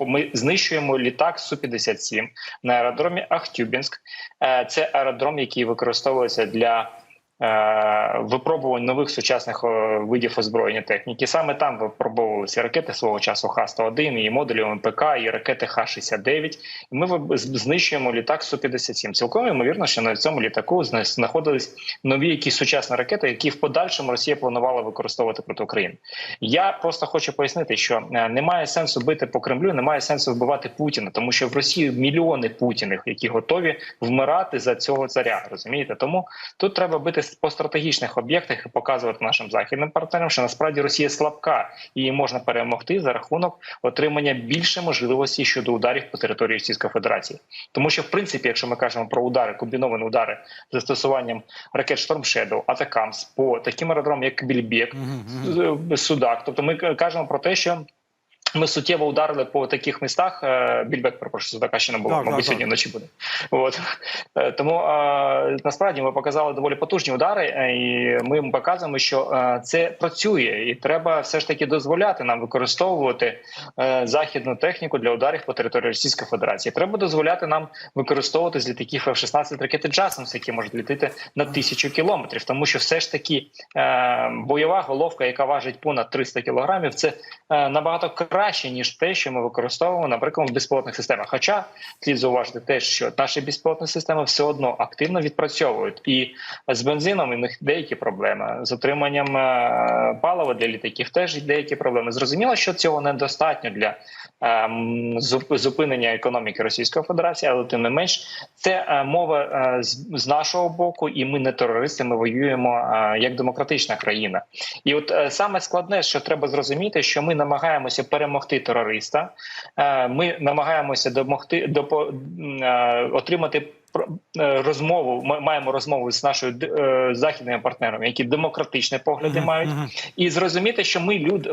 Ми знищуємо літак Су-57 на аеродромі Ахтюбінськ. Це аеродром, який використовується для випробувань нових сучасних видів озброєння техніки. Саме там випробовувалися ракети свого часу Х-101, і модулі МПК, і ракети Х-69. І ми знищуємо літак Су-57. Цілком ймовірно, що на цьому літаку знаходились нові якісь сучасні ракети, які в подальшому Росія планувала використовувати проти України. Я просто хочу пояснити, що немає сенсу бити по Кремлю, немає сенсу вбивати Путіна, тому що в Росії мільйони Путіних, які готові вмирати за цього царя, розумієте? Тому тут треба бити по стратегічних об'єктах і показувати нашим західним партнерам, що насправді Росія слабка, і її можна перемогти за рахунок отримання більше можливостей щодо ударів по території Російської Федерації. Тому що, в принципі, якщо ми кажемо про удари, комбіновані удари з застосуванням ракет Storm Shadow, Атакамс по таким аеродромам, як Більбек, Судак, тобто ми кажемо про те, що ми суттєво ударили по таких містах. Більбек, перепрошую, Судака ще не було, мабуть, сьогодні вночі буде. От. Тому насправді ми показали доволі потужні удари, і ми показуємо, що це працює. І треба все ж таки дозволяти нам використовувати західну техніку для ударів по території Російської Федерації. Треба дозволяти нам використовувати з літаків F-16 ракети «Джасамс», які можуть літати на 1000 кілометрів. Тому що все ж таки бойова головка, яка важить понад 300 кілограмів, це набагато краще, ніж те, що ми використовуємо, наприклад, в безпілотних системах. Хоча слід зауважити те, що наші безпілотні системи все одно активно відпрацьовують. І з бензином у них деякі проблеми, з отриманням палива для літаків теж деякі проблеми. Зрозуміло, що цього недостатньо для зупинення економіки Російської Федерації, але тим не менш, це мова з нашого боку, і ми не терористи, ми воюємо як демократична країна. І от саме складне, що треба зрозуміти, що ми намагаємося перемогти терориста, ми намагаємося отримати розмову, ми маємо розмову з нашою західними партнерами, які демократичні погляди мають, і зрозуміти, що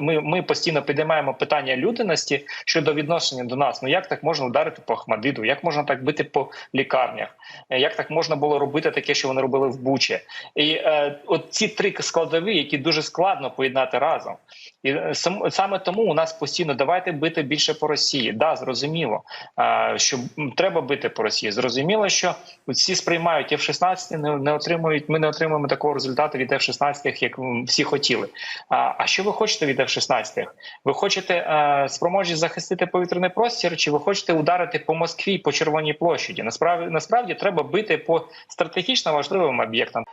ми постійно підіймаємо питання людяності щодо відношення до нас. Ну як так можна ударити по Ахмадиту, як можна так бити по лікарнях, як так можна було робити таке, що вони робили в Бучі. І от ці три складові, які дуже складно поєднати разом. І саме тому у нас постійно давайте бити більше по Росії. Да, зрозуміло, що треба бити по Росії. Зрозуміло, що всі сприймають F-16, не отримують, ми не отримуємо такого результату від F-16, як всі хотіли. А що ви хочете від F-16? Ви хочете спроможність захистити повітряний простір, чи ви хочете ударити по Москві, по Червоній площаді? Насправді треба бити по стратегічно важливим об'єктам.